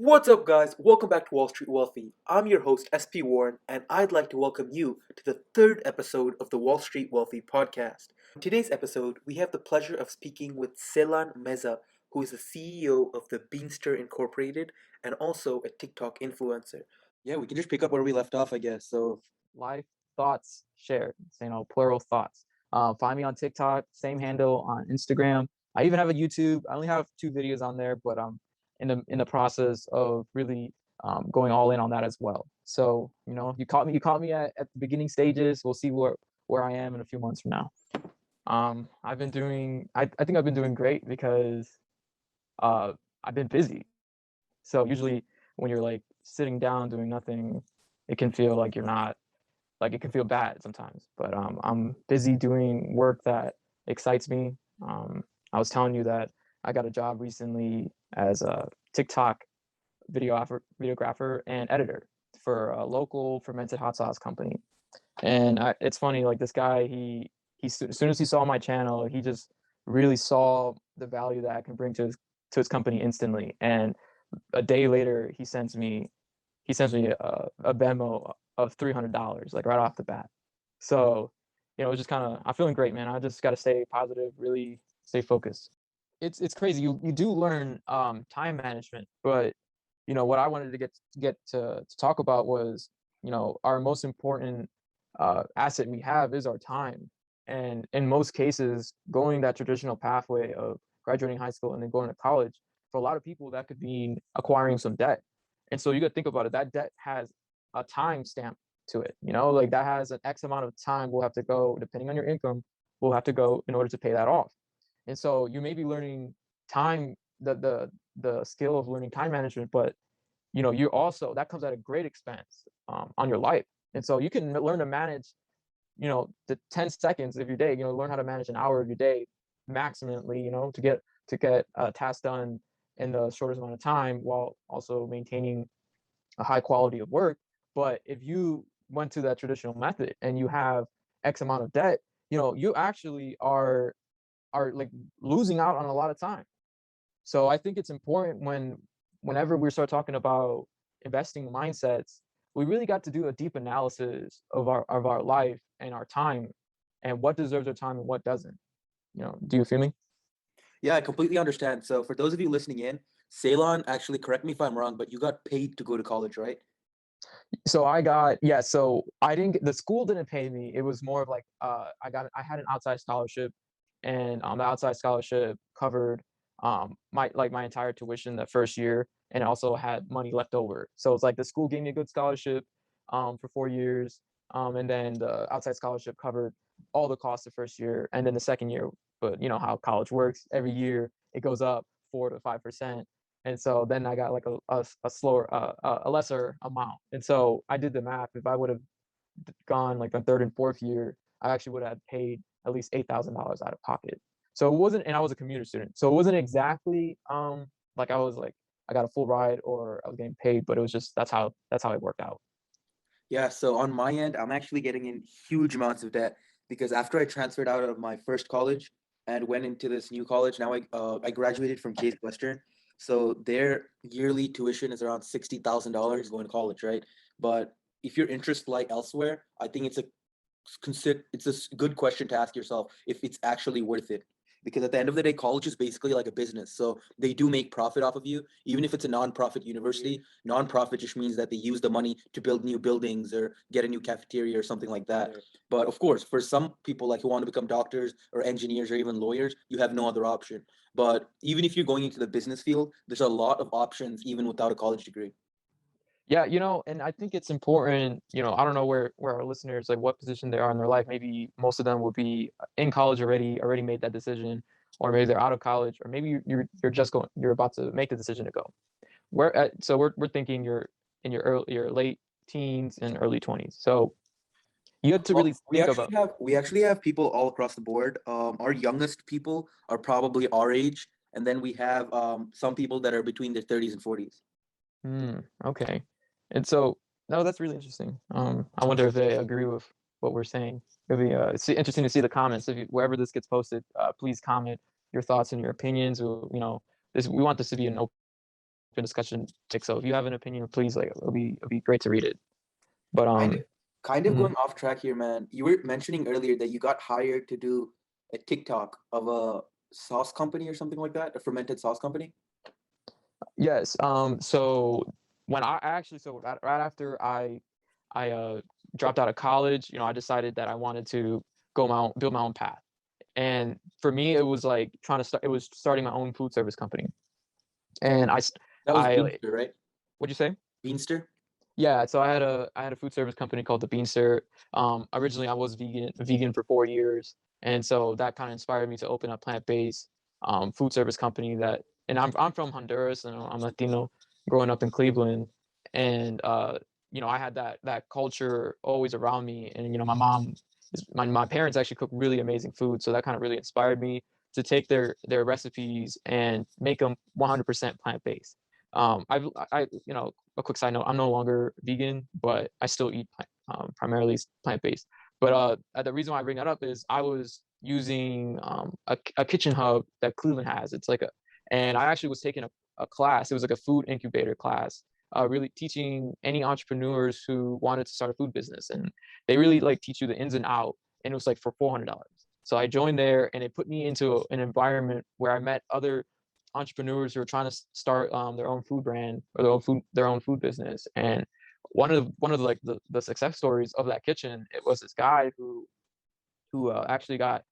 What's up, guys? Welcome back to WallStreet Wealthy. I'm your host, SP Warren, and I'd like to welcome you to the third episode of the WallStreet Wealthy podcast. In today's episode, we have the pleasure of speaking with Celan Meza, who is the CEO of the Beanster Incorporated and also a TikTok influencer. Yeah, we can just pick up where we left off, I guess. So, Life thoughts shared, plural thoughts. Find me on TikTok, same handle on Instagram. I even have a YouTube. I only have 2 videos on there, but I'm in the process of really going all in on that as well. So you caught me at the beginning stages. We'll see where I am in a few months from now. I think I've been doing great because uh, I've been busy. So usually when you're like sitting down doing nothing, it can feel like you're not like it can feel bad sometimes, but I'm busy doing work that excites me. I was telling you that I got a job recently as a TikTok videographer and editor for a local fermented hot sauce company. And it's funny, like this guy, as soon as he saw my channel, he just really saw the value that I can bring to his company instantly. And a day later, he sends me a Venmo of $300, like right off the bat. So, it's just kind of I'm feeling great, man. I just got to stay positive, really stay focused. It's crazy. You do learn time management, but what I wanted to get to talk about was our most important asset we have is our time, and in most cases, going that traditional pathway of graduating high school and then going to college, for a lot of people that could mean acquiring some debt. And so you got to think about it. That debt has a time stamp to it. Like that has an X amount of time we'll have to go, depending on your income, we'll have to go in order to pay that off. And so you may be learning time, the skill of learning time management, but you also that comes at a great expense on your life. And so you can learn to manage, the 10 seconds of your day, learn how to manage an hour of your day maximally, to get a task done in the shortest amount of time while also maintaining a high quality of work. But if you went to that traditional method and you have X amount of debt, you actually are like losing out on a lot of time. So I think it's important whenever we start talking about investing mindsets, we really got to do a deep analysis of our life and our time and what deserves our time and what doesn't. Do you feel me? yeah, I completely understand. So, for those of you listening in, Ceylon, actually, correct me if I'm wrong, but you got paid to go to college, right? So I got yeah, so I didn't get the school didn't pay me. It was more of like I had an outside scholarship, and the outside scholarship covered my entire tuition the first year, and also had money left over. So it's like the school gave me a good scholarship for 4 years, and then the outside scholarship covered all the costs the first year, and then the second year. But you know how college works, every year it goes up 4 to 5%. And so then I got like a slower a lesser amount. And so I did the math. If I would have gone like the third and fourth year, I actually would have paid at least $8,000 out of pocket. So it wasn't, and I was a commuter student, so it wasn't exactly like I was like I got a full ride or I was getting paid, but it was just that's how it worked out. Yeah, so on my end, I'm actually getting in huge amounts of debt because after I transferred out of my first college and went into this new college, now I graduated from Case Western, so their yearly tuition is around $60,000 going to college, right? But if your interests lie elsewhere, I think it's a good question to ask yourself if it's actually worth it. Because at the end of the day, college is basically like a business. So they do make profit off of you, even if it's a non-profit university. Non-profit just means that they use the money to build new buildings or get a new cafeteria or something like that. But of course, for some people like who want to become doctors or engineers or even lawyers, you have no other option. But even if you're going into the business field, there's a lot of options even without a college degree. Yeah, and I think it's important, I don't know where our listeners, like what position they are in their life. Maybe most of them will be in college already made that decision, or maybe they're out of college, or maybe you're about to make the decision to go. So we're thinking you're in your late teens and early 20s. So you have to Well, really think about. we actually have people all across the board. Our youngest people are probably our age, and then we have some people that are between their 30s and 40s. Okay. And so, no, that's really interesting. I wonder if they agree with what we're saying. It'll be it's interesting to see the comments. Wherever this gets posted, please comment your thoughts and your opinions. This we want this to be an open discussion. Like, so if you have an opinion, please, like, it'll be great to read it. But Kind of, kind of mhm. going off track here, man. You were mentioning earlier that you got hired to do a TikTok of a sauce company or something like that, a fermented sauce company. Yes. So when I actually, so right after I dropped out of college, I decided that I wanted to build my own path. And for me, it was like it was starting my own food service company. And That was I, Beanster, right? what'd you say? Beanster. Yeah, so I had a food service company called the Beanster. Originally I was vegan for 4 years, and so that kind of inspired me to open a plant-based food service company. And I'm from Honduras, and I'm Latino, growing up in Cleveland, and I had that culture always around me, and my parents actually cook really amazing food, so that kind of really inspired me to take their recipes and make them 100% plant-based. A quick side note, I'm no longer vegan, but I still eat primarily plant-based. But the reason why I bring that up is I was using a kitchen hub that Cleveland has. And I actually was taking a class. It was like a food incubator class, really teaching any entrepreneurs who wanted to start a food business. And they really like teach you the ins and out. And it was like for $400. So I joined there, and it put me into an environment where I met other entrepreneurs who are trying to start their own food brand or their own food business. And one of the, like the success stories of that kitchen, it was this guy who actually got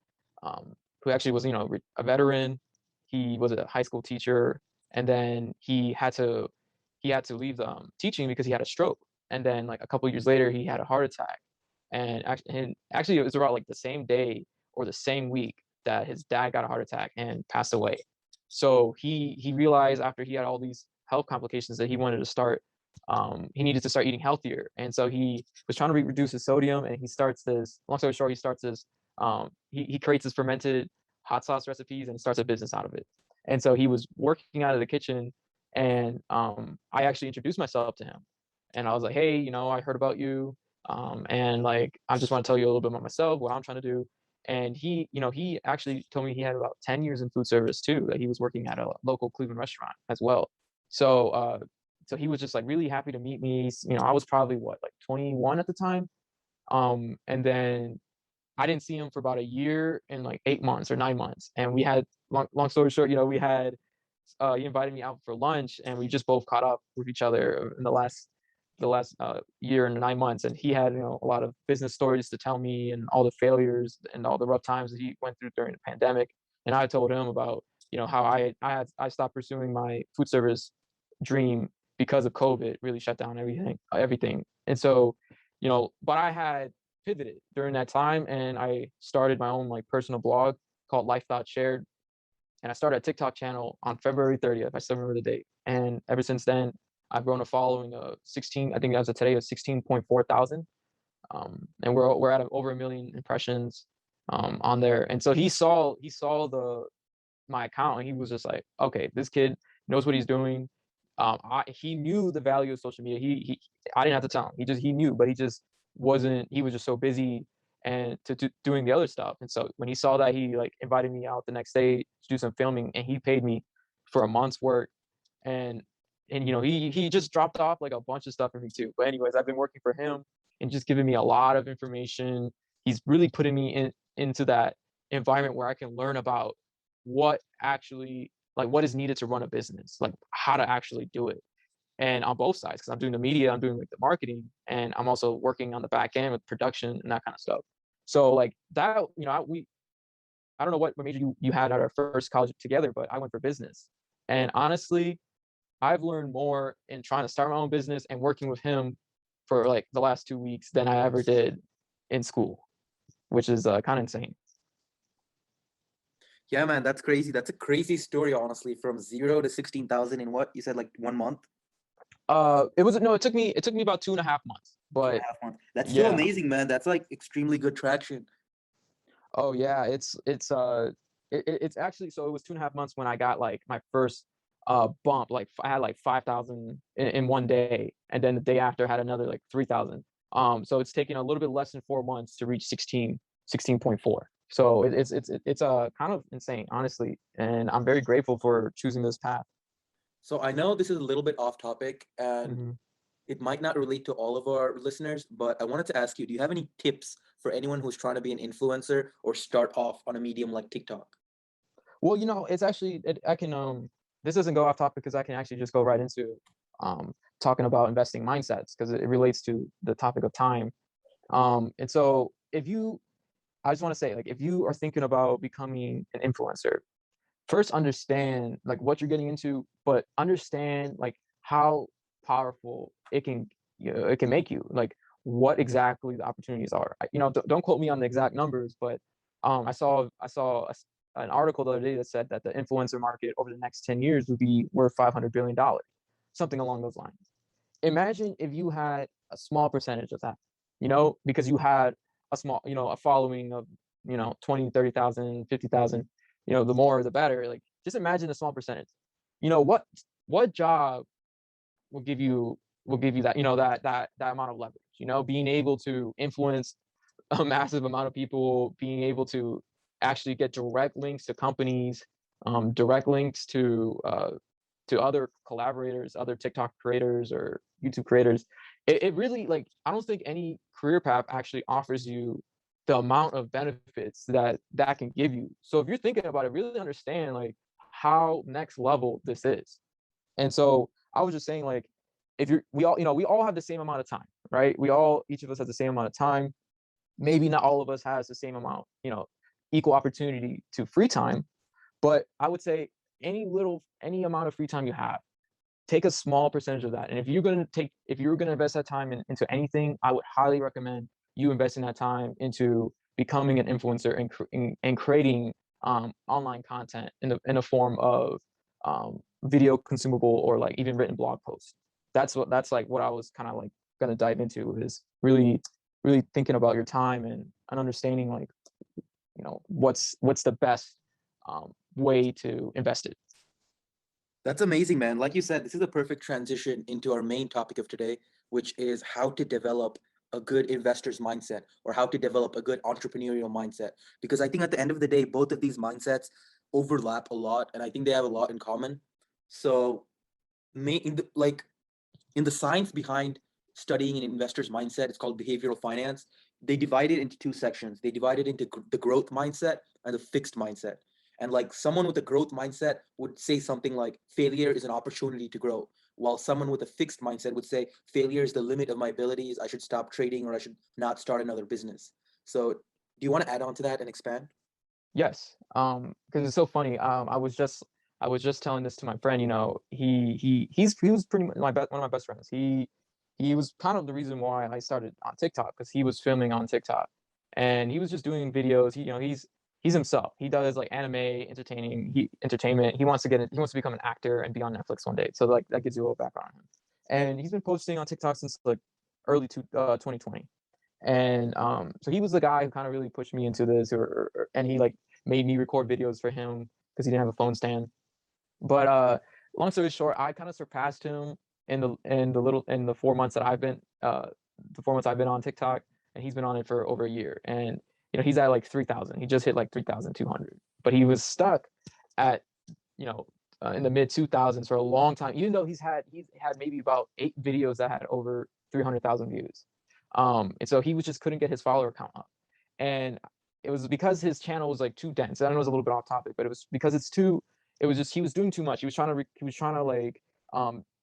who actually was a veteran. He was a high school teacher, and then he had to leave teaching because he had a stroke. And then like a couple of years later, he had a heart attack. And actually it was around like the same day or the same week that his dad got a heart attack and passed away. So he realized after he had all these health complications that he needed to start eating healthier. And so he was trying to reduce his sodium, and he starts this, long story short, he creates this fermented hot sauce recipes and starts a business out of it. And so he was working out of the kitchen, and I actually introduced myself to him, and I was like, hey, I heard about you, and like I just want to tell you a little bit about myself, what I'm trying to do. And he actually told me he had about 10 years in food service too, that he was working at a local Cleveland restaurant as well. So he was just like really happy to meet me. I was probably what, like 21 at the time. And then I didn't see him for about a year and like 8 months or 9 months. And we had, long story short, he invited me out for lunch, and we just both caught up with each other in the last year and 9 months. And he had a lot of business stories to tell me, and all the failures and all the rough times that he went through during the pandemic. And I told him about how I stopped pursuing my food service dream because of COVID really shut down everything. And so but I had pivoted during that time, and I started my own like personal blog called Life Thought Shared. And I started a TikTok channel on February 30th. I still remember the date. And ever since then, I've grown a following of 16. I think as of today, of 16.4 thousand. And we're at over 1 million impressions on there. And so he saw my account, and he was just like, okay, this kid knows what he's doing. He knew the value of social media. I didn't have to tell him. He knew, but he just wasn't. He was just so busy and doing the other stuff. And so when he saw that, he like invited me out the next day to do some filming, and he paid me for a month's work. And he just dropped off like a bunch of stuff for me too. But anyways, I've been working for him and just giving me a lot of information. He's really putting me into that environment where I can learn about what actually, like, what is needed to run a business, like how to actually do it. And on both sides, because I'm doing the media, I'm doing like the marketing, and I'm also working on the back end with production and that kind of stuff. So like that, I don't know what major you had at our first college together, but I went for business. And honestly, I've learned more in trying to start my own business and working with him for like the last 2 weeks than I ever did in school, which is kind of insane. Yeah, man, that's crazy. That's a crazy story, honestly. From 0 to 16,000 in what you said, like 1 month, It was no, it took me about 2.5 months, two and but a half months. That's still yeah. amazing, man. That's like extremely good traction. Oh yeah, it's actually, so it was 2.5 months when I got like my first bump. Like I had like 5,000 in one day, and then the day after I had another like 3,000. So it's taken a little bit less than 4 months to reach 16.4. So it's kind of insane, honestly, and I'm very grateful for choosing this path. So I know this is a little bit off topic and Hmm. it might not relate to all of our listeners, but I wanted to ask you, do you have any tips for anyone who's trying to be an influencer or start off on a medium like TikTok? Well, it's actually I can this doesn't go off topic because I can actually just go right into um talking about investing mindsets because it relates to the topic of time. And so if you I just want to say, like, if you are thinking about becoming an influencer, first understand like what you're getting into, but understand like how powerful it can make you, like what exactly the opportunities are. Don't quote me on the exact numbers, but an article the other day that said that the influencer market over the next 10 years would be worth $500 billion, something along those lines. Imagine if you had a small percentage of that, because you had a following of 20, 30,000, 50,000. The more the better. Like, just imagine a small percentage. What job will give you that, that amount of leverage, being able to influence a massive amount of people, being able to actually get direct links to companies, direct links to other collaborators, other TikTok creators or YouTube creators. It really, like, I don't think any career path actually offers you the amount of benefits that can give you. So if you're thinking about it, really understand like how next level this is. And so I was just saying, like, if you're we all have the same amount of time, right? Each of us has the same amount of time. Maybe not all of us has the same amount, equal opportunity to free time, but I would say any amount of free time you have, take a small percentage of that. And if you're gonna invest that time into anything, I would highly recommend you investing that time into becoming an influencer and creating online content in the form of video consumable or like even written blog posts. That's like what I was kind of like gonna dive into, is really thinking about your time and understanding like what's the best way to invest it. That's amazing, man. Like you said, this is a perfect transition into our main topic of today, which is how to develop a good investor's mindset or how to develop a good entrepreneurial mindset. Because I think at the end of the day, both of these mindsets overlap a lot, and I think they have a lot in common. So, like in the science behind studying an investor's mindset, it's called behavioral finance. They divide it into two sections. They divide it into the growth mindset and the fixed mindset. And like someone with a growth mindset would say something like failure is an opportunity to grow, while someone with a fixed mindset would say failure is the limit of my abilities. I should stop trading or I should not start another business. So, do you want to add on to that and expand? Yes, because it's so funny. I was just telling this to my friend. He was pretty much one of my best friends. He was kind of the reason why I started on TikTok, because he was filming on TikTok, and he was just doing videos. He's himself. He does like anime, entertainment. He wants to become an actor and be on Netflix one day. So like that gives you a little background on him. And he's been posting on TikTok since like 2020. And so he was the guy who kind of really pushed me into this, and he like made me record videos for him because he didn't have a phone stand. But long story short, I kind of surpassed him in the 4 months that I've been on TikTok, and he's been on it for over a year. And he's at like 3,000. He just hit like 3,200, but he was stuck at in the mid 2000s for a long time, even though he's had maybe about 8 videos that had over 300,000 views. And so he was just couldn't get his follower count up, and it was because his channel was like too dense. I know it was a little bit off topic, but it was because it was just he was doing too much. He was trying to like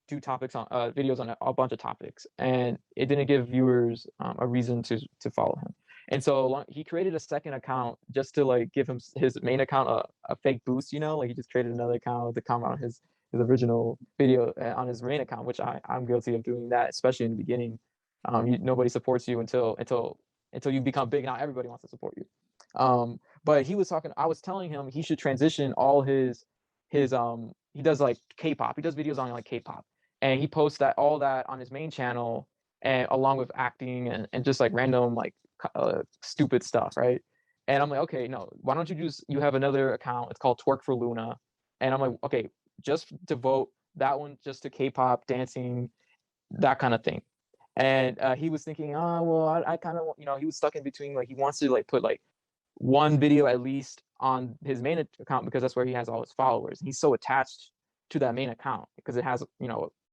do topics on videos on a bunch of topics, and it didn't give viewers a reason to follow him. And so he created a second account just to like give his main account a fake boost. Like he just created another account to comment on his original video on his main account, which I'm guilty of doing that, especially in the beginning. Nobody supports you until you become big. Not everybody wants to support you. But he was talking. I was telling him he should transition all his he does like K-pop. He does videos on like K-pop, and he posts all that on his main channel, and along with acting and just like random like stupid stuff, right? And I'm like, okay, no, why don't you have another account? It's called Twerk for Luna, and I'm like, okay, just devote that one just to K-pop dancing, that kind of thing. And he was thinking, oh well, I kind of he was stuck in between, like he wants to like put like one video at least on his main account because that's where he has all his followers. He's so attached to that main account because it has,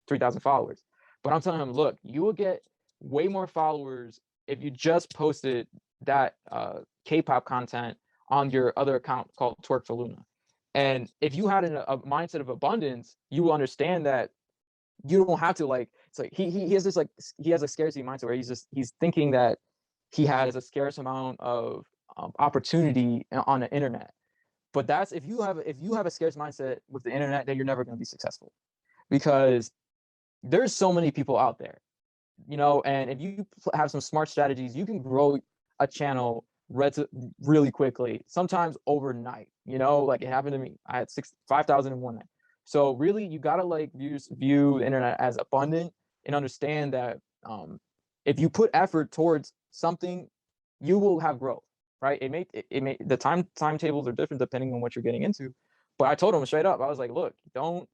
3,000 followers. But I'm telling him, look, you will get way more followers if you just posted that K-pop content on your other account called Twerk for Luna. And if you had a mindset of abundance, you will understand that you don't have to, like, it's like he has this, like, he has a scarcity mindset where he's thinking that he has a scarce amount of opportunity on the internet. But that's, if you have a scarce mindset with the internet, then you're never going to be successful, because there's so many people out there, and if you have some smart strategies, you can grow a channel really quickly, sometimes overnight. Like it happened to me. I had 5,000 in one night. So really, you gotta, like, view the internet as abundant, and understand that if you put effort towards something, you will have growth, right? The timetables are different depending on what you're getting into. But I told him straight up, I was like, look, don't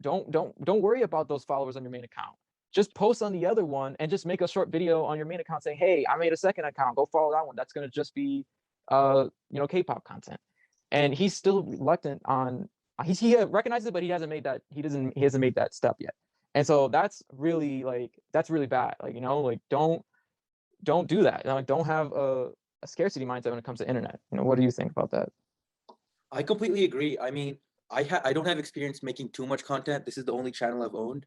worry about those followers on your main account. Just post on the other one and just make a short video on your main account saying, hey, I made a second account, go follow that one. That's going to just be K-pop content. And he's still reluctant on, he recognizes it, but he hasn't made that step yet. And so that's really bad. Like, like, don't do that. Don't have a scarcity mindset when it comes to internet. What do you think about that? I completely agree. I mean, I don't have experience making too much content. This is the only channel I've owned.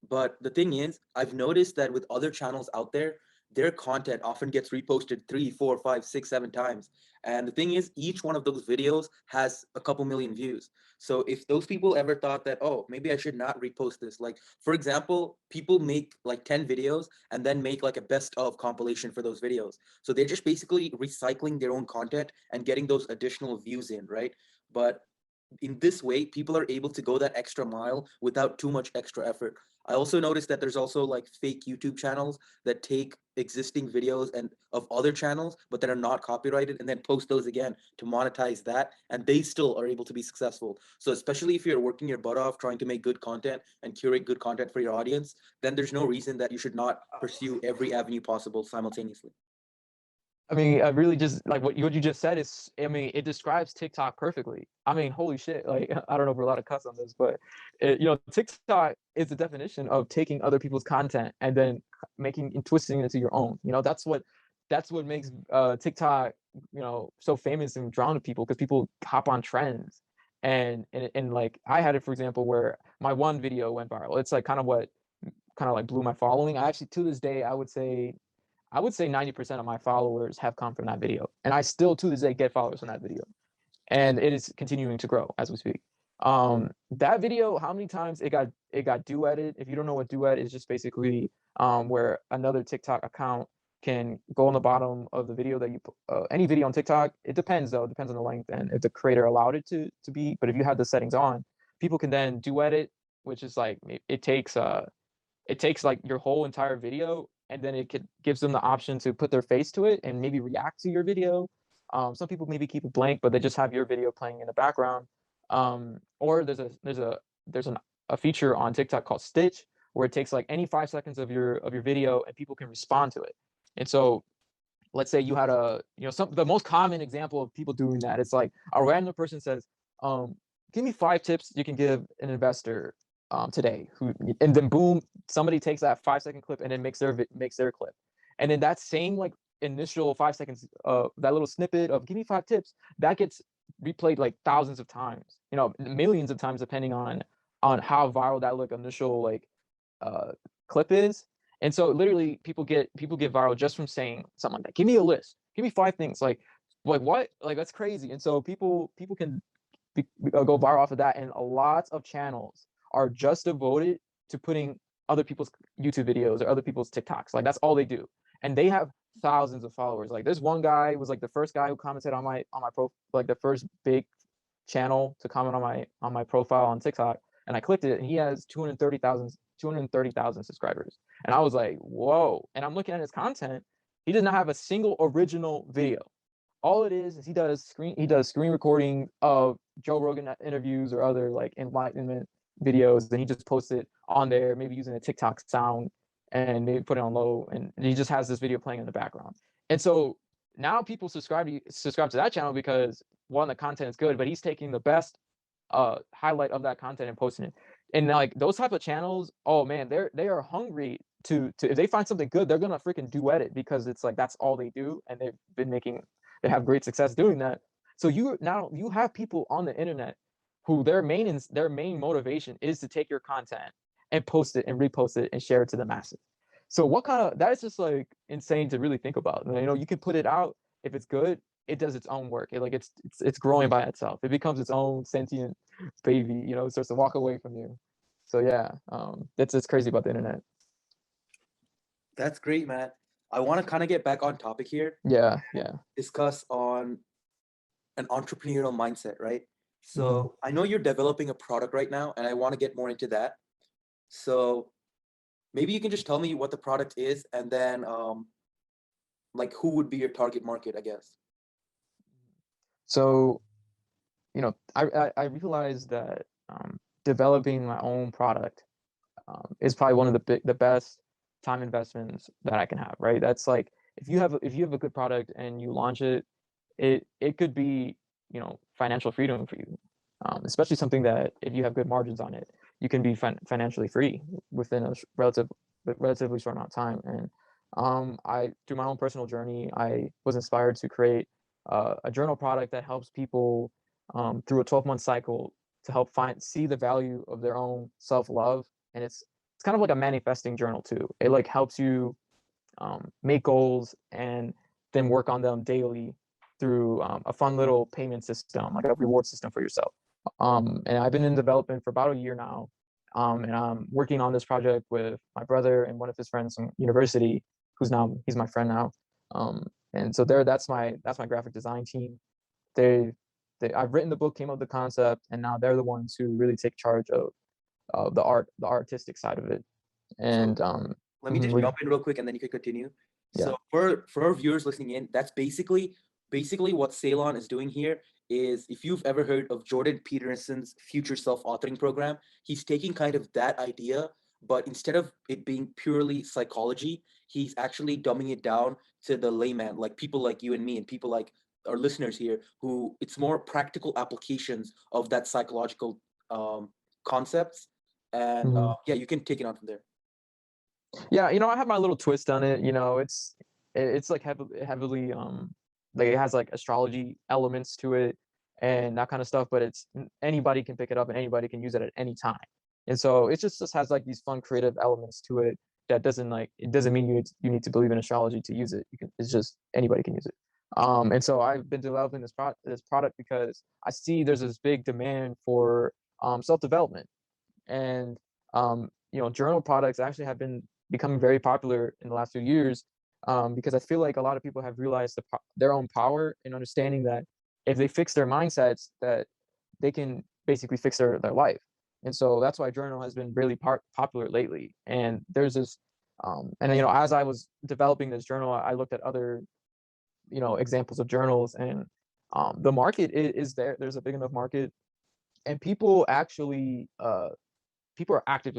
But the thing is, I've noticed that with other channels out there, their content often gets reposted 3, 4, 5, 6, 7 times. And the thing is, each one of those videos has a couple million views. So if those people ever thought that, oh, maybe I should not repost this, like, for example, people make like 10 videos and then make like a best of compilation for those videos. So they're just basically recycling their own content and getting those additional views in, right? But in this way, people are able to go that extra mile without too much extra effort. I also noticed that there's also like fake YouTube channels that take existing videos and of other channels, but that are not copyrighted, and then post those again to monetize that, and they still are able to be successful. So especially if you're working your butt off trying to make good content and curate good content for your audience, then there's no reason that you should not pursue every avenue possible simultaneously. I mean, I really just like what you just said is, I mean, it describes TikTok perfectly. I mean, holy shit. Like, I don't know if we're allowed to cuss on this, but TikTok is the definition of taking other people's content and then making and twisting it into your own. That's what makes TikTok, so famous and drawn to people, because people hop on trends. And like, I had it, for example, where my one video went viral. It's like kind of like blew my following. I actually, to this day, I would say 90% of my followers have come from that video. And I still, to this day, get followers from that video. And it is continuing to grow as we speak. That video, how many times it got duetted? If you don't know what duet is, just basically where another TikTok account can go on the bottom of the video that you put, any video on TikTok. It depends, though. It depends on the length and if the creator allowed it to be. But if you have the settings on, people can then duet it, which is like, it takes like your whole entire video, and then gives them the option to put their face to it and maybe react to your video. Some people maybe keep it blank, but they just have your video playing in the background. Or there's a feature on TikTok called Stitch, where it takes like any 5 seconds of your video, and people can respond to it. And so, let's say you had the most common example of people doing that. It's like a random person says, "Give me 5 tips you can give an investor today," and then boom, somebody takes that 5-second clip and then makes their clip. And then that same, like, initial 5 seconds, that little snippet of "give me 5 tips," that gets replayed like thousands of times, millions of times, depending on how viral that initial, like, clip is. And so literally people get viral just from saying something like that. Give me a list, give me 5 things, like what, like, that's crazy. And so people can go viral off of that. And a lot of channels are just devoted to putting other people's YouTube videos or other people's TikToks. Like, that's all they do. And they have thousands of followers. Like, this one guy was like the first guy who commented on my like the first big channel to comment on my profile on TikTok. And I clicked it, and he has 230,000 subscribers. And I was like, whoa. And I'm looking at his content. He does not have a single original video. All it is he does screen recording of Joe Rogan interviews or other, like, enlightenment videos. Then he just posts it on there, maybe using a TikTok sound, and maybe put it on low, and he just has this video playing in the background. And so now people subscribe to that channel because, one, the content is good, but he's taking the best highlight of that content and posting it. And like those type of channels, oh man, they are hungry to if they find something good, they're gonna freaking duet it because it's like that's all they do, and they have great success doing that. So you have people on the internet who their main motivation is to take your content and post it and repost it and share it to the masses. So what kind of that is just like insane to really think about. You know, you can put it out if it's good, it does its own work. It's growing by itself. It becomes its own sentient baby. You know, it starts to walk away from you. So yeah, that's it's crazy about the internet. That's great, Matt. I want to kind of get back on topic here, Yeah, yeah. discuss on an entrepreneurial mindset, right? Hmm. So I know you're developing a product right now, and I want to get more into that. So maybe you can just tell me what the product is, and then like who would be your target market, I guess. So you know, I realized that developing my own product is probably one of the best time investments that I can have. Right? That's like if you have a good product and you launch it, it could be financial freedom for you, especially something that if you have good margins on it, you can be financially free within a relatively short amount of time. And I through my own personal journey, I was inspired to create a journal product that helps people through a 12-month cycle to help see the value of their own self-love. And it's kind of like a manifesting journal too. It like helps you make goals and then work on them daily through a fun little payment system, like a reward system for yourself. And I've been in development for about a year now. And I'm working on this project with my brother and one of his friends from university, he's my friend now. And so that's my graphic design team. They, I've written the book, came up with the concept, and now they're the ones who really take charge of the artistic side of it. So And let me mhm, just jump in real quick, and then you can continue. yeah. So for our viewers listening in, that's basically what Ceylon is doing here is if you've ever heard of Jordan Peterson's future self-authoring program, he's taking kind of that idea, but instead of it being purely psychology, he's actually dumbing it down to the layman, like people like you and me and people like our listeners here, who it's more practical applications of that psychological um, concepts. And Mhm. yeah, you can take it on from there. Yeah, I have my little twist on it. It's like heavily like it has like astrology elements to it and that kind of stuff, but anybody can pick it up and anybody can use it at any time. And so it just has like these fun creative elements to it that doesn't mean you need to believe in astrology to use it. It's just anybody can use it. And so I've been developing this product because I see there's this big demand for self-development. And journal products actually have been becoming very popular in the last few years, because I feel like a lot of people have realized their own power in understanding that if they fix their mindsets, that they can basically fix their life. And so that's why journal has been really popular lately. And there's this, and as I was developing this journal, I looked at other examples of journals, and the market is there. There's a big enough market, and people are actively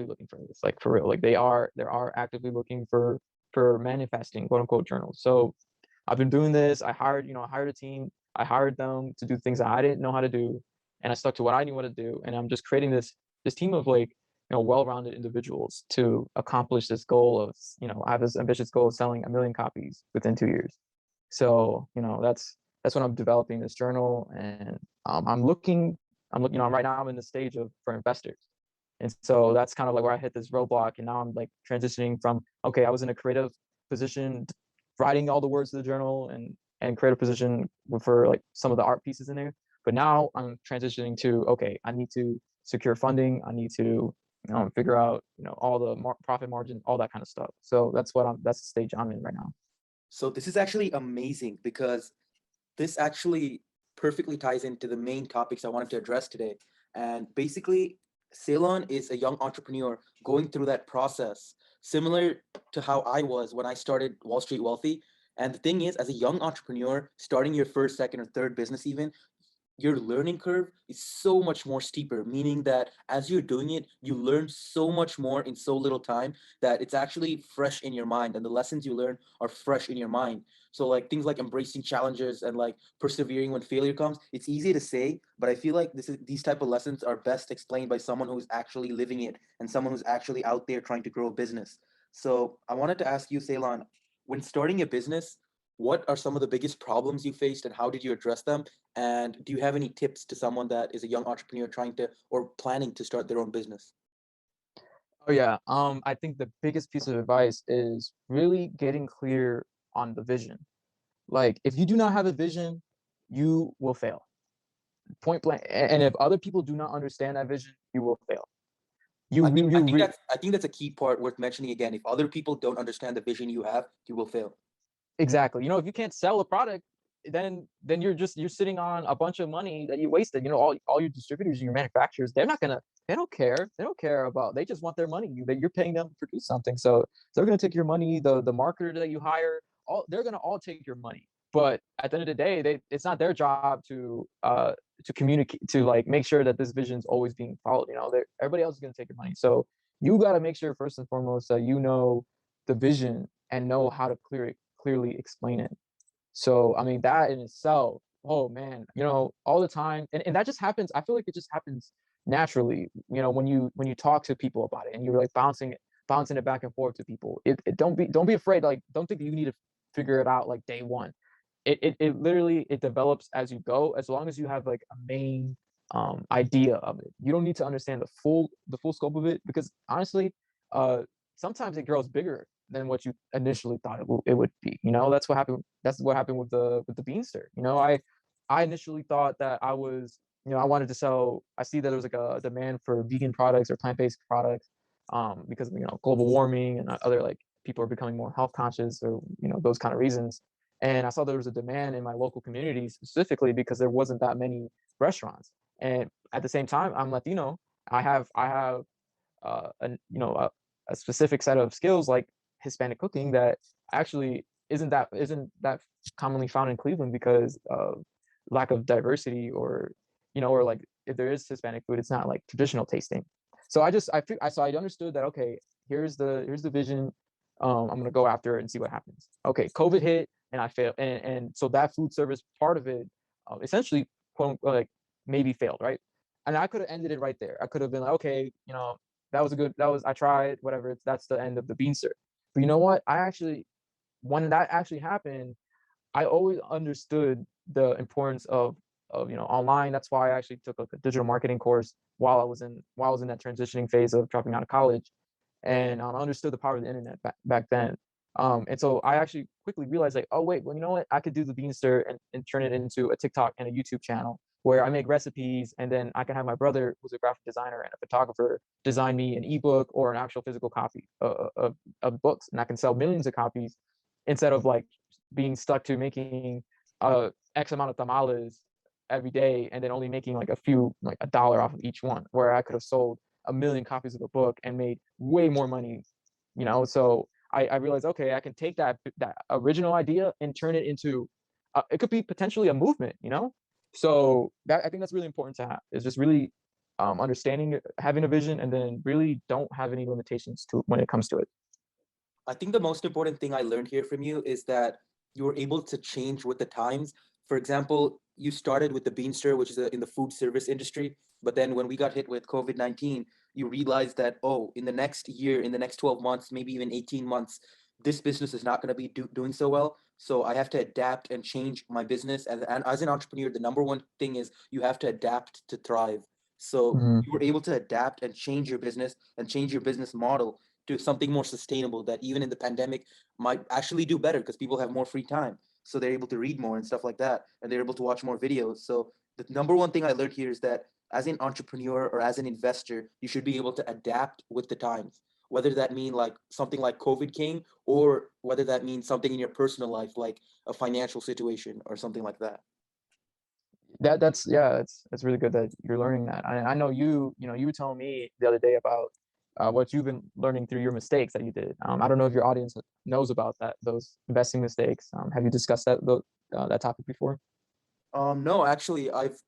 looking for this, like for real. Like they are actively looking for manifesting quote unquote journals. So I've been doing this. I hired a team. I hired them to do things that I didn't know how to do, and I stuck to what I knew what to do. And I'm just creating this team of like well-rounded individuals to accomplish this goal of I have this ambitious goal of selling 1 million copies within 2 years. So that's when I'm developing this journal, and I'm looking right now I'm in the stage of for investors. And so that's kind of like where I hit this roadblock. And now I'm like transitioning from, okay, I was in a creative position, writing all the words of the journal and creative position for like some of the art pieces in there. But now I'm transitioning to, okay, I need to secure funding. I need to figure out, all the profit margin, all that kind of stuff. So that's the stage I'm in right now. So this is actually amazing because this actually perfectly ties into the main topics I wanted to address today. And basically, Ceylon is a young entrepreneur going through that process, similar to how I was when I started WallStreet Wealthy. And the thing is, as a young entrepreneur, starting your first, second, or third business, even, your learning curve is so much more steeper, meaning that as you're doing it, you learn so much more in so little time that it's actually fresh in your mind, and the lessons you learn are fresh in your mind. So like things like embracing challenges and like persevering when failure comes, it's easy to say, but I feel like these type of lessons are best explained by someone who's actually living it and someone who's actually out there trying to grow a business. So I wanted to ask you, Ceylon, when starting a business, what are some of the biggest problems you faced and how did you address them? And do you have any tips to someone that is a young entrepreneur trying to or planning to start their own business? Oh yeah. I think the biggest piece of advice is really getting clear on the vision. Like if you do not have a vision, you will fail. Point blank. And if other people do not understand that vision, you will fail. I You think you I you think re- that's a key part worth mentioning again. If other people don't understand the vision you have, you will fail. Exactly. If you can't sell a product, then you're sitting on a bunch of money that you wasted. All your distributors and your manufacturers, they don't care. They don't care about, they just want their money. You're paying them to produce something. So they're gonna take your money, the marketer that you hire, they're gonna all take your money. But at the end of the day, it's not their job to communicate, to like make sure that this vision is always being followed. Everybody else is gonna take your money. So you gotta make sure first and foremost that you know the vision and know how to clearly explain it. So, I mean, that in itself, oh man, all the time, and that just happens. I feel like it just happens naturally. When you talk to people about it, and you're like bouncing it back and forth to people. Don't be afraid. Like, don't think that you need to figure it out like day one. It literally it develops as you go. As long as you have like a main idea of it, you don't need to understand the full scope of it, because honestly, uh, sometimes it grows bigger than what you initially thought it would be. That's what happened. That's what happened with the Beanster. I initially thought that I wanted to sell. I see that there was like a demand for vegan products or plant-based products, because of global warming and other, like, people are becoming more health conscious, or those kind of reasons. And I saw there was a demand in my local community, specifically because there wasn't that many restaurants. And at the same time, I'm Latino. I have a specific set of skills like Hispanic cooking that actually isn't that commonly found in Cleveland because of lack of diversity, or like if there is Hispanic food, it's not like traditional tasting. So I understood that, okay, here's the vision. I'm gonna go after it and see what happens. Okay, COVID hit and I failed, and so that food service part of it, essentially, quote unquote, like, maybe failed, right? And I could have ended it right there. I could have been like, okay, I tried, whatever. That's the end of the Beanster. But you know what? When that actually happened, I always understood the importance of online. That's why I actually took like a digital marketing course while I was in that transitioning phase of dropping out of college, and I understood the power of the internet back then. And so I actually quickly realized, like, oh wait, well, you know what? I could do the Beanster and turn it into a TikTok and a YouTube channel where I make recipes, and then I can have my brother, who's a graphic designer and a photographer, design me an ebook or an actual physical copy of books, and I can sell millions of copies instead of like being stuck to making X amount of tamales every day and then only making like like $1 off of each one, where I could have sold a million copies of a book and made way more money. So I realized, okay, I can take that original idea and turn it into it could be potentially a movement. So that, I think that's really important to have, is just really understanding, having a vision, and then really don't have any limitations to when it comes to it. I think the most important thing I learned here from you is that you were able to change with the times. For example, you started with the Beanster, which is in the food service industry. But then when we got hit with COVID-19, you realized that, oh, in the next year, in the next 12 months, maybe even 18 months, this business is not going to be doing so well. So I have to adapt and change my business. And as an entrepreneur, the number one thing is you have to adapt to thrive. So Mhm. you were able to adapt and change your business and change your business model to something more sustainable that even in the pandemic might actually do better because people have more free time. So they're able to read more and stuff like that. And they're able to watch more videos. So the number one thing I learned here is that as an entrepreneur or as an investor, you should be able to adapt with the times, whether that mean like something like COVID came, or whether that means something in your personal life, like a financial situation or something like that. That's yeah, that's really good that you're learning that. I know you were telling me the other day about what you've been learning through your mistakes that you did. I don't know if your audience knows about those investing mistakes. Have you discussed that topic before? No, actually, I've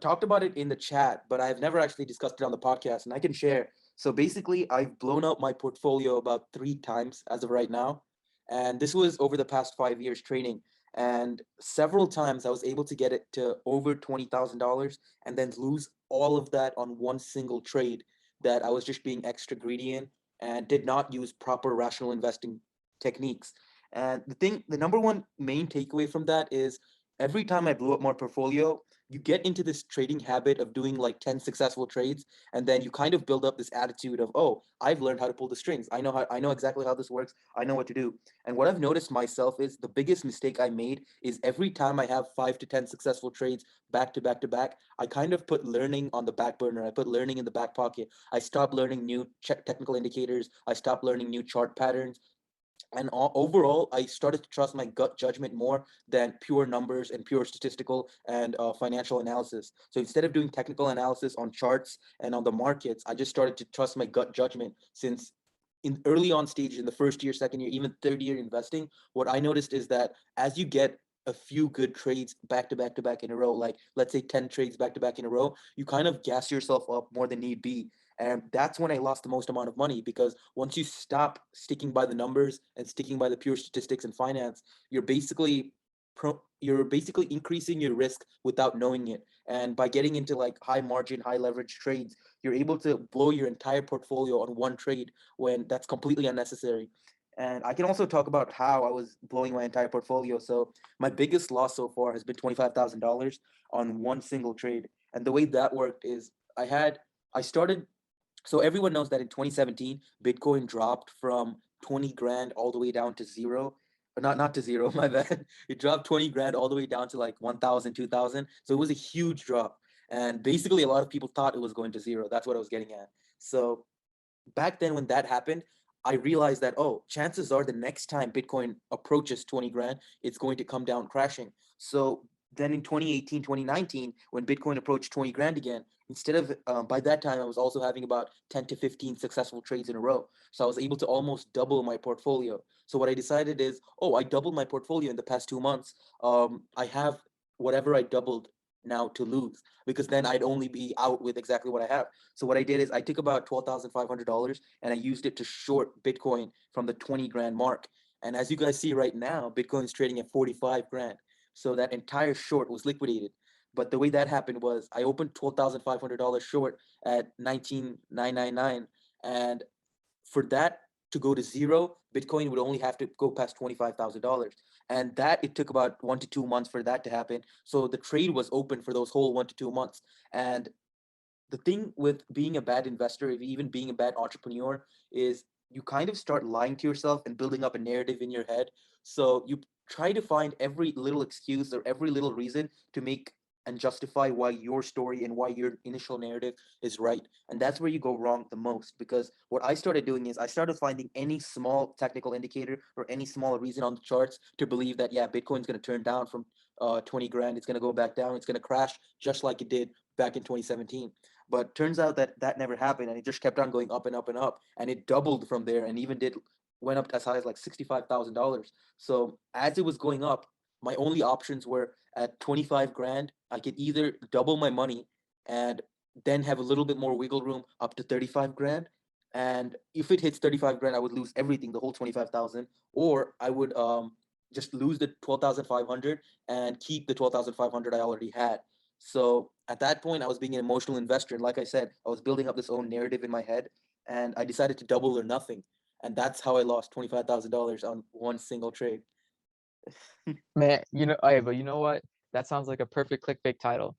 talked about it in the chat, but I've never actually discussed it on the podcast, and I can share. So basically, I've blown up my portfolio about 3 times as of right now, And this was over the past 5 years trading. And several times I was able to get it to over $20,000 and then lose all of that on one single trade that I was just being extra greedy in and did not use proper rational investing techniques. And the number one main takeaway from that is every time I blew up my portfolio, you get into this trading habit of doing like 10 successful trades, and then you kind of build up this attitude of, oh, I've learned how to pull the strings. I know exactly how this works. I know what to do. And what I've noticed myself is the biggest mistake I made is every time I have 5 to 10 successful trades back to back to back, I kind of put learning on the back burner. I put learning in the back pocket. I stopped learning new technical indicators. I stopped learning new chart patterns. And overall, I started to trust my gut judgment more than pure numbers and pure statistical and financial analysis. So instead of doing technical analysis on charts and on the markets, I just started to trust my gut judgment. Since in early on stage, in the first year, second year, even third year investing, what I noticed is that as you get a few good trades back to back to back in a row, like let's say 10 trades back to back in a row, you kind of gas yourself up more than need be. And that's when I lost the most amount of money, because once you stop sticking by the numbers and sticking by the pure statistics and finance, you're basically you're basically increasing your risk without knowing it. And by getting into like high margin, high leverage trades, you're able to blow your entire portfolio on one trade when that's completely unnecessary. And I can also talk about how I was blowing my entire portfolio. So my biggest loss so far has been $25,000 on one single trade. And the way that worked is I started, so everyone knows that in 2017, Bitcoin dropped from 20 grand all the way down to zero. Not to zero, my bad. It dropped 20 grand all the way down to like 1,000, 2,000. So it was a huge drop. And basically, a lot of people thought it was going to zero. That's what I was getting at. So back then, when that happened, I realized that, oh, chances are the next time Bitcoin approaches 20 grand, it's going to come down crashing. So then in 2018, 2019, when Bitcoin approached 20 grand again, instead of, by that time, I was also having about 10 to 15 successful trades in a row. So I was able to almost double my portfolio. So what I decided is, oh, I doubled my portfolio in the past 2 months. I have whatever I doubled now to lose, because then I'd only be out with exactly what I have. So what I did is I took about $12,500 and I used it to short Bitcoin from the 20 grand mark. And as you guys see right now, Bitcoin is trading at 45 grand. So that entire short was liquidated. But the way that happened was I opened $12,500 short at 19,999, and for that to go to zero, Bitcoin would only have to go past $25,000. And that it took about 1 to 2 months for that to happen. So the trade was open for those whole 1 to 2 months. And the thing with being a bad investor, even being a bad entrepreneur, is you kind of start lying to yourself and building up a narrative in your head. So you try to find every little excuse or every little reason to make and justify why your story and why your initial narrative is right. And that's where you go wrong the most. Because what I started doing is I started finding any small technical indicator or any small reason on the charts to believe that, yeah, Bitcoin's going to turn down from 20 grand. It's going to go back down. It's going to crash just like it did back in 2017. But turns out that that never happened, and it just kept on going up and up and up, and it doubled from there, and even did went up as high as like $65,000. So as it was going up, my only options were at 25 grand. I could either double my money and then have a little bit more wiggle room up to 35 grand. And if it hits 35 grand, I would lose everything, the whole 25,000, or I would just lose the 12,500 and keep the 12,500 I already had. So at that point, I was being an emotional investor. And like I said, I was building up this own narrative in my head, and I decided to double or nothing. And that's how I lost $25,000 on one single trade. Man, hey, but you know what? That sounds like a perfect clickbait title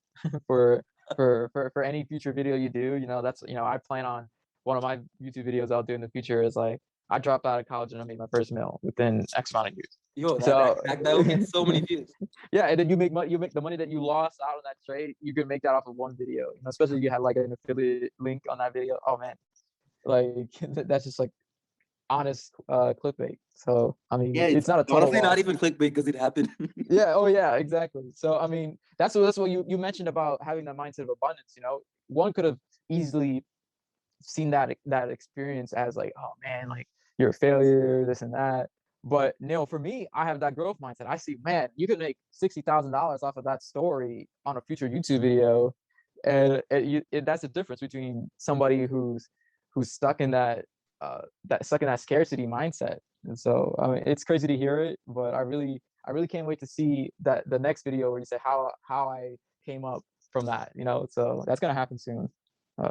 for for any future video you do. That's I plan on one of my YouTube videos I'll do in the future is like I dropped out of college and I made my first meal within X amount of years. Yo, So that would get so many views. yeah, and then you make money. You make the money that you lost out on that trade. You can make that off of one video. Especially if you had like an affiliate link on that video. Oh man, like that's just like honest clickbait. So I Yeah, mean, it's it's not a total honestly not loss. even clickbait because it happened. Yeah. Oh, yeah. Exactly. So I mean, that's what you mentioned about having that mindset of abundance. One could have easily seen that experience as like, oh man, like you're a failure, this and that. But no, for me, I have that growth mindset. I see, man, you could make $60,000 off of that story on a future YouTube video, and that's the difference between somebody who's stuck in that that stuck in that scarcity mindset. And so I mean, it's crazy to hear it, but I really can't wait to see that the next video where you say how I came up from that. So that's gonna happen soon.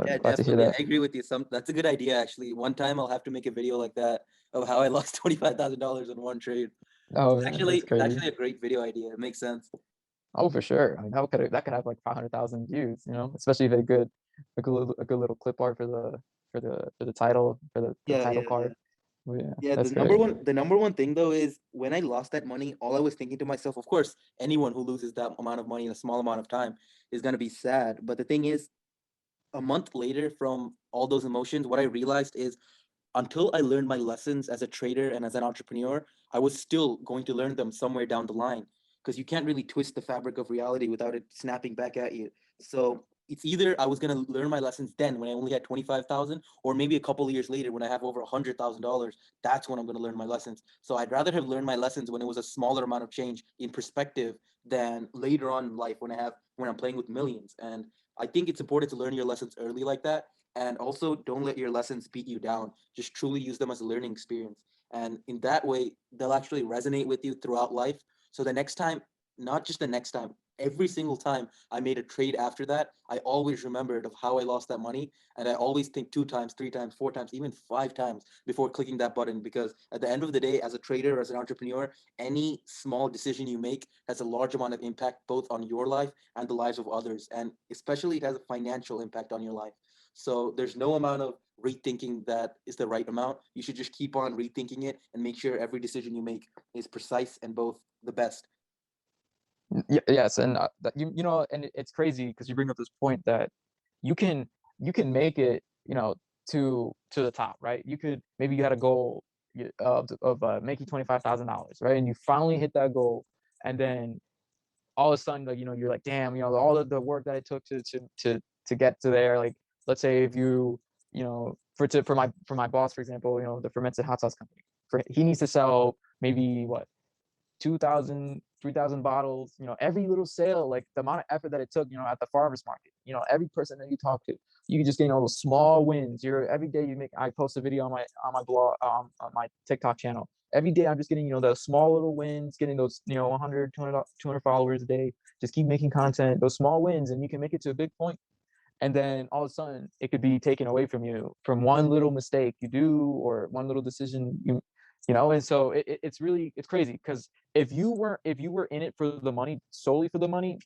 Yeah, Glad to hear definitely. that. I agree with you. That's a good idea, actually. One time I'll have to make a video like that of how I lost $25,000 in one trade. Oh man, that's It's crazy. actually a great video idea. It makes sense. Oh, for sure. I mean, that could have like 500,000 views. Especially if a good little clip art for the title for the Yeah, title yeah, yeah. card. But yeah, Yeah, that's great. the number one thing though is when I lost that money, all I was thinking to myself, of course, anyone who loses that amount of money in a small amount of time is gonna be sad. But the thing is, a month later from all those emotions, what I realized is until I learned my lessons as a trader and as an entrepreneur, I was still going to learn them somewhere down the line because you can't really twist the fabric of reality without it snapping back at you. So it's either I was going to learn my lessons then when I only had 25,000, or maybe a couple of years later when I have over $100,000. That's when I'm going to learn my lessons. So I'd rather have learned my lessons when it was a smaller amount of change in perspective than later on in life when I'm playing with millions. And I think it's important to learn your lessons early like that, and also don't let your lessons beat you down. Just truly use them as a learning experience, and in that way they'll actually resonate with you throughout life. So the next time, not just the next time, every single time I made a trade after that, I always remembered of how I lost that money, and I always think 2 times, 3 times, 4 times, even 5 times before clicking that button, because at the end of the day, as a trader or as an entrepreneur, any small decision you make has a large amount of impact both on your life and the lives of others, and especially it has a financial impact on your life. So there's no amount of rethinking that is the right amount. You should just keep on rethinking it and make sure every decision you make is precise and both the best. Yes, and and it's crazy because you bring up this point that you can you can make it, to the top, right? Maybe you had a goal of making $25,000, right? And you finally hit that goal, and then all of a sudden, like, you're like, damn, all of the work that it took to get to there. Like, let's say if for my boss, for example, the fermented hot sauce company, he needs to sell maybe what 2,000, 3,000 bottles, every little sale, like the amount of effort that it took, at the farmer's market, every person that you talk to, you just getting all those small wins. Every day I post a video on my blog, on my TikTok channel. Every day I'm just getting, those small little wins, getting those, 100, 200 followers a day. Just keep making content, those small wins, and you can make it to a big point. And then all of a sudden it could be taken away from you from one little mistake you do or one little decision and so it's crazy because if you were in it for the money, solely for the money,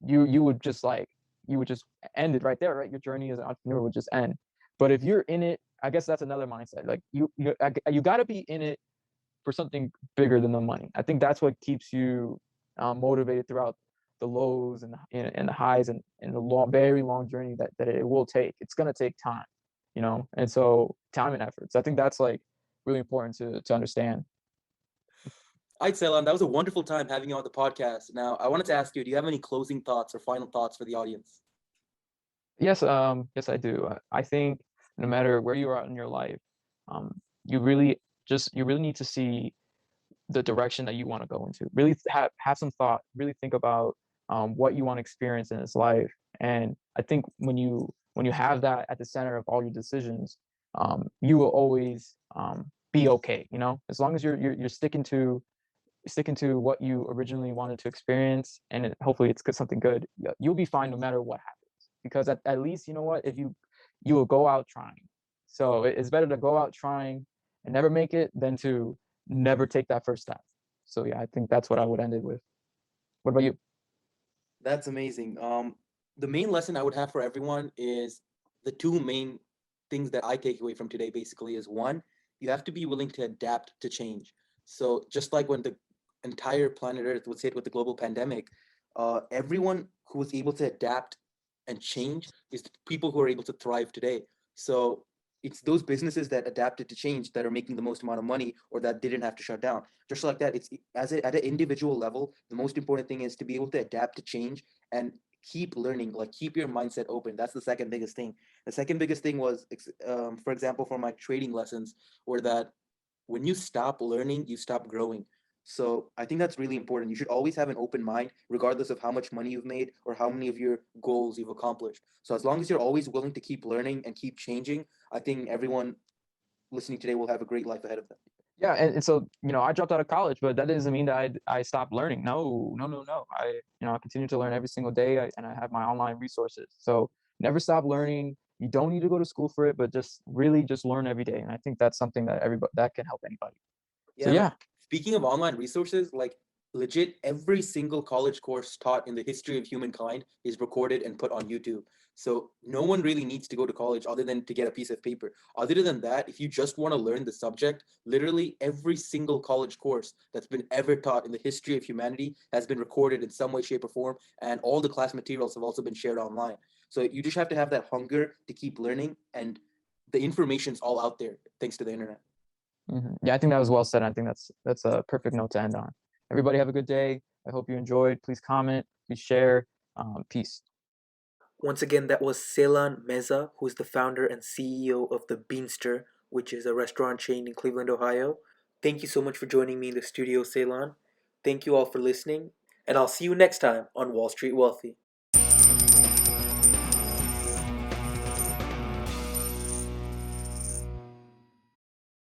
you would just end it right there, right? Your journey as an entrepreneur would just end. But if you're in it, I guess that's another mindset. Like you got to be in it for something bigger than the money. I think that's what keeps you motivated throughout the lows and the highs and the long, very long journey that it will take. It's gonna take time, and so time and efforts. I think that's like really important to understand. All right, Ceylon, that was a wonderful time having you on the podcast. Now, I wanted to ask you, do you have any closing thoughts or final thoughts for the audience? Yes, I do. I think no matter where you are in your life, you really need to see the direction that you want to go into. Really have some thought. Really think about what you want to experience in this life. And I think when you have that at the center of all your decisions, you will always be okay. As long as you're sticking to what you originally wanted to experience, and hopefully it's something good. You'll be fine no matter what happens. Because at least you know what, if you will go out trying. So it's better to go out trying and never make it than to never take that first step. So yeah, I think that's what I would end it with. What about you? That's amazing. The main lesson I would have for everyone is the two main things that I take away from today basically is one, you have to be willing to adapt to change. So just like when the entire planet Earth was hit with the global pandemic, everyone who was able to adapt and change is the people who are able to thrive today. So it's those businesses that adapted to change that are making the most amount of money or that didn't have to shut down. Just like that, it's at an individual level, the most important thing is to be able to adapt to change and keep learning, like keep your mindset open. That's the second biggest thing. The second biggest thing was, for example, for my trading lessons, were that when you stop learning, you stop growing. So I think that's really important. You should always have an open mind, regardless of how much money you've made or how many of your goals you've accomplished. So as long as you're always willing to keep learning and keep changing, I think everyone listening today will have a great life ahead of them. Yeah, and so, I dropped out of college, but that doesn't mean that I stopped learning. No, no, no, no. I continue to learn every single day, and I have my online resources. So never stop learning. You don't need to go to school for it, but just really just learn every day. And I think that's something that everybody that can help anybody. So Yeah, man. yeah. Speaking of online resources, like legit every single college course taught in the history of humankind is recorded and put on YouTube. So no one really needs to go to college other than to get a piece of paper. Other than that, if you just want to learn the subject, literally every single college course that's been ever taught in the history of humanity has been recorded in some way, shape, or form, and all the class materials have also been shared online. So you just have to have that hunger to keep learning, and the information's all out there thanks to the internet. Yeah, I think that was well said. I think that's a perfect note to end on. Everybody have a good day. I hope you enjoyed. Please comment, please share. Peace. Once again, that was Ceylan Meza, who's the founder and CEO of the Beanster, which is a restaurant chain in Cleveland, Ohio. Thank you so much for joining me in the studio, Ceylan. Thank you all for listening, and I'll see you next time on Wall Street Wealthy.